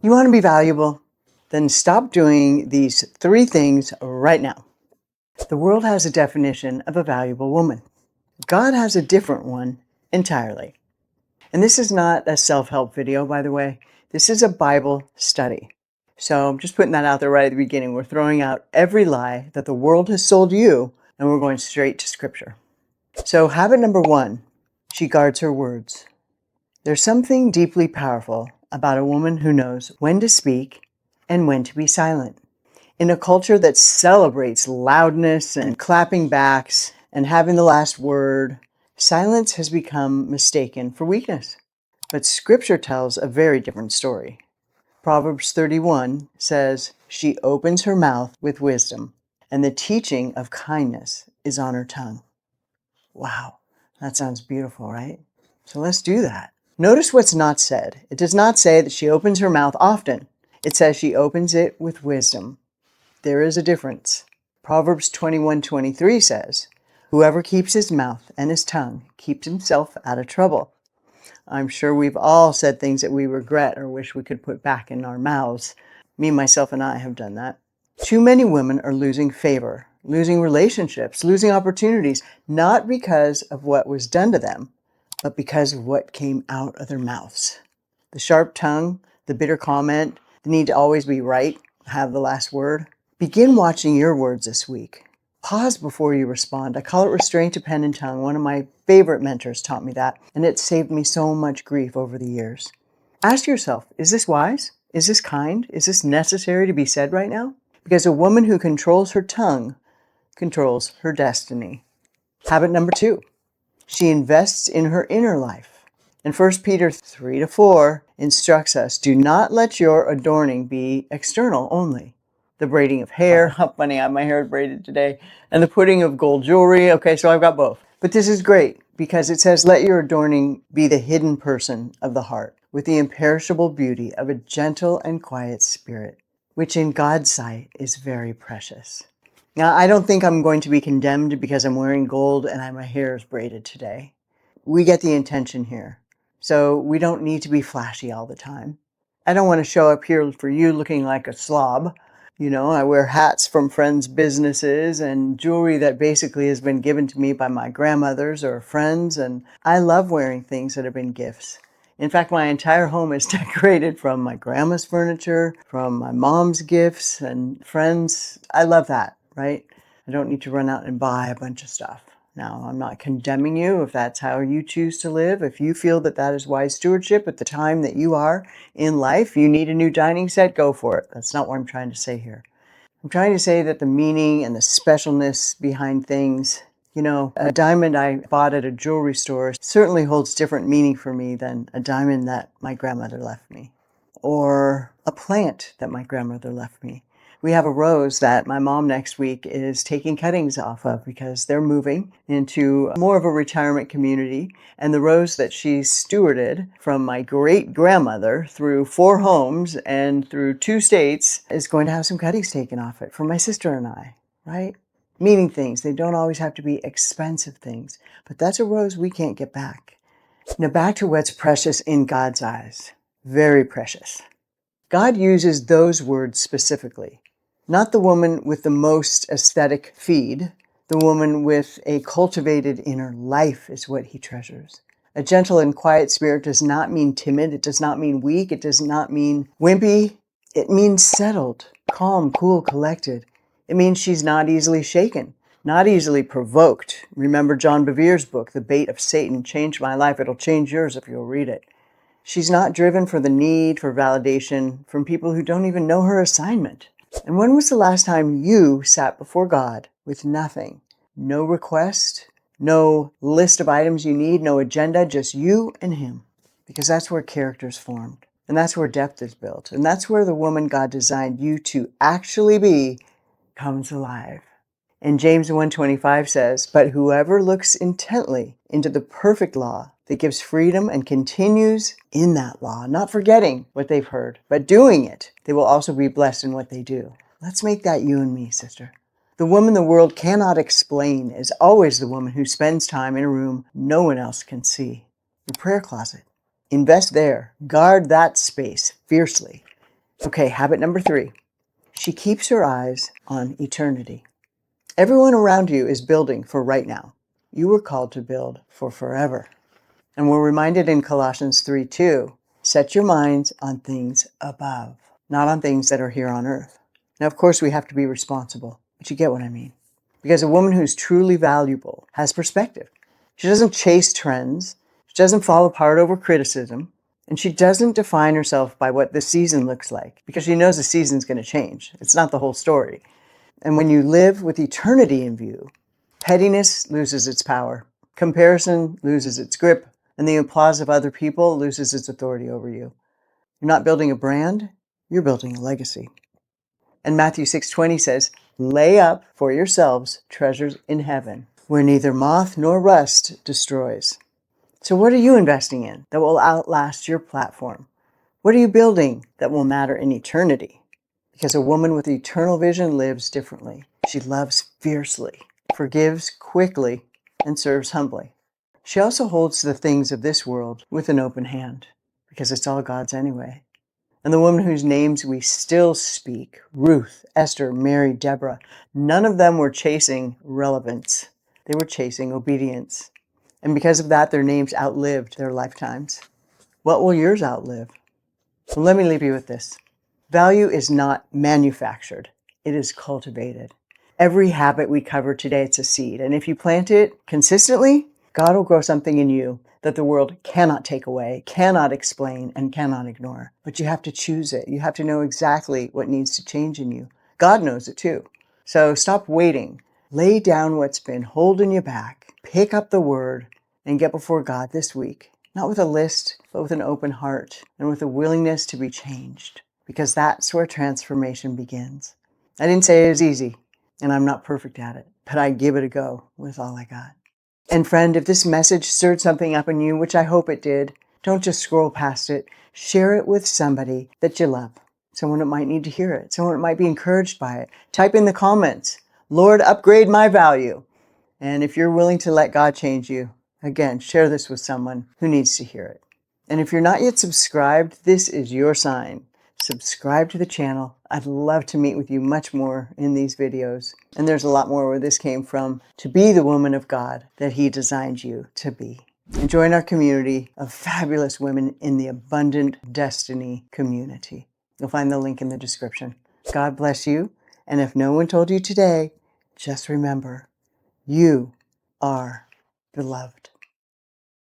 You want to be valuable? Then stop doing these 3 things right now. The world has a definition of a valuable woman. God has a different one entirely. And this is not a self-help video, by the way. This is a Bible study. So I'm just putting that out there right at the beginning. We're throwing out every lie that the world has sold you, and we're going straight to Scripture. So habit number 1, she guards her words. There's something deeply powerful about a woman who knows when to speak and when to be silent. In a culture that celebrates loudness and clapping backs and having the last word, silence has become mistaken for weakness. But Scripture tells a very different story. Proverbs 31 says, "She opens her mouth with wisdom, and the teaching of kindness is on her tongue." Wow, that sounds beautiful, right? So let's do that. Notice what's not said. It does not say that she opens her mouth often. It says she opens it with wisdom. There is a difference. Proverbs 21:23 says, "Whoever keeps his mouth and his tongue keeps himself out of trouble." I'm sure we've all said things that we regret or wish we could put back in our mouths. Me, myself, and I have done that. Too many women are losing favor, losing relationships, losing opportunities, not because of what was done to them, but because of what came out of their mouths. The sharp tongue, the bitter comment, the need to always be right, have the last word. Begin watching your words this week. Pause before you respond. I call it restraint to pen and tongue. One of my favorite mentors taught me that, and it saved me so much grief over the years. Ask yourself, is this wise? Is this kind? Is this necessary to be said right now? Because a woman who controls her tongue controls her destiny. Habit number 2, she invests in her inner life. And 1 Peter 3-4 instructs us, do not let your adorning be external only. The braiding of hair, how funny, I have my hair braided today, and the putting of gold jewelry. Okay, so I've got both. But this is great because it says, let your adorning be the hidden person of the heart with the imperishable beauty of a gentle and quiet spirit, which in God's sight is very precious. Now, I don't think I'm going to be condemned because I'm wearing gold and my hair is braided today. We get the intention here. So we don't need to be flashy all the time. I don't want to show up here for you looking like a slob. You know, I wear hats from friends' businesses and jewelry that basically has been given to me by my grandmothers or friends, and I love wearing things that have been gifts. In fact, my entire home is decorated from my grandma's furniture, from my mom's gifts and friends. I love that, right? I don't need to run out and buy a bunch of stuff. Now, I'm not condemning you if that's how you choose to live. If you feel that that is wise stewardship at the time that you are in life, you need a new dining set, go for it. That's not what I'm trying to say here. I'm trying to say that the meaning and the specialness behind things, you know, a diamond I bought at a jewelry store certainly holds different meaning for me than a diamond that my grandmother left me, or a plant that my grandmother left me. We have a rose that my mom next week is taking cuttings off of because they're moving into more of a retirement community. And the rose that she stewarded from my great grandmother through 4 homes and through 2 states is going to have some cuttings taken off it for my sister and I, right? Meaning things. They don't always have to be expensive things, but that's a rose we can't get back. Now back to what's precious in God's eyes. Very precious. God uses those words specifically. Not the woman with the most aesthetic feed. The woman with a cultivated inner life is what he treasures. A gentle and quiet spirit does not mean timid. It does not mean weak. It does not mean wimpy. It means settled, calm, cool, collected. It means she's not easily shaken, not easily provoked. Remember John Bevere's book, The Bait of Satan, changed my life. It'll change yours if you'll read it. She's not driven for the need for validation from people who don't even know her assignment. And when was the last time you sat before God with nothing? No request, no list of items you need, no agenda, just you and him. Because that's where character's formed. And that's where depth is built. And that's where the woman God designed you to actually be comes alive. And James 1:25 says, "But whoever looks intently into the perfect law that gives freedom and continues in that law, not forgetting what they've heard, but doing it, they will also be blessed in what they do." Let's make that you and me, sister. The woman the world cannot explain is always the woman who spends time in a room no one else can see. Your prayer closet. Invest there. Guard that space fiercely. Okay, habit number 3. She keeps her eyes on eternity. Everyone around you is building for right now. You were called to build for forever. And we're reminded in Colossians 3:2, set your minds on things above, not on things that are here on earth. Now, of course, we have to be responsible, but you get what I mean. Because a woman who's truly valuable has perspective. She doesn't chase trends. She doesn't fall apart over criticism. And she doesn't define herself by what the season looks like, because she knows the season's going to change. It's not the whole story. And when you live with eternity in view, pettiness loses its power, comparison loses its grip, and the applause of other people loses its authority over you. You're not building a brand, you're building a legacy. And Matthew 6:20 says, lay up for yourselves treasures in heaven, where neither moth nor rust destroys. So what are you investing in that will outlast your platform? What are you building that will matter in eternity? Because a woman with eternal vision lives differently. She loves fiercely, forgives quickly, and serves humbly. She also holds the things of this world with an open hand, because it's all God's anyway. And the women whose names we still speak, Ruth, Esther, Mary, Deborah, none of them were chasing relevance. They were chasing obedience. And because of that, their names outlived their lifetimes. What will yours outlive? So let me leave you with this. Value is not manufactured. It is cultivated. Every habit we cover today, it's a seed. And if you plant it consistently, God will grow something in you that the world cannot take away, cannot explain, and cannot ignore. But you have to choose it. You have to know exactly what needs to change in you. God knows it too. So stop waiting. Lay down what's been holding you back. Pick up the word and get before God this week. Not with a list, but with an open heart and with a willingness to be changed. Because that's where transformation begins. I didn't say it was easy, and I'm not perfect at it, but I give it a go with all I got. And friend, if this message stirred something up in you, which I hope it did, don't just scroll past it. Share it with somebody that you love. Someone that might need to hear it. Someone that might be encouraged by it. Type in the comments, Lord, upgrade my value. And if you're willing to let God change you, again, share this with someone who needs to hear it. And if you're not yet subscribed, this is your sign. Subscribe to the channel. I'd love to meet with you much more in these videos. And there's a lot more where this came from, to be the woman of God that He designed you to be. And join our community of fabulous women in the Abundant Destiny community. You'll find the link in the description. God bless you. And if no one told you today, just remember, you are beloved.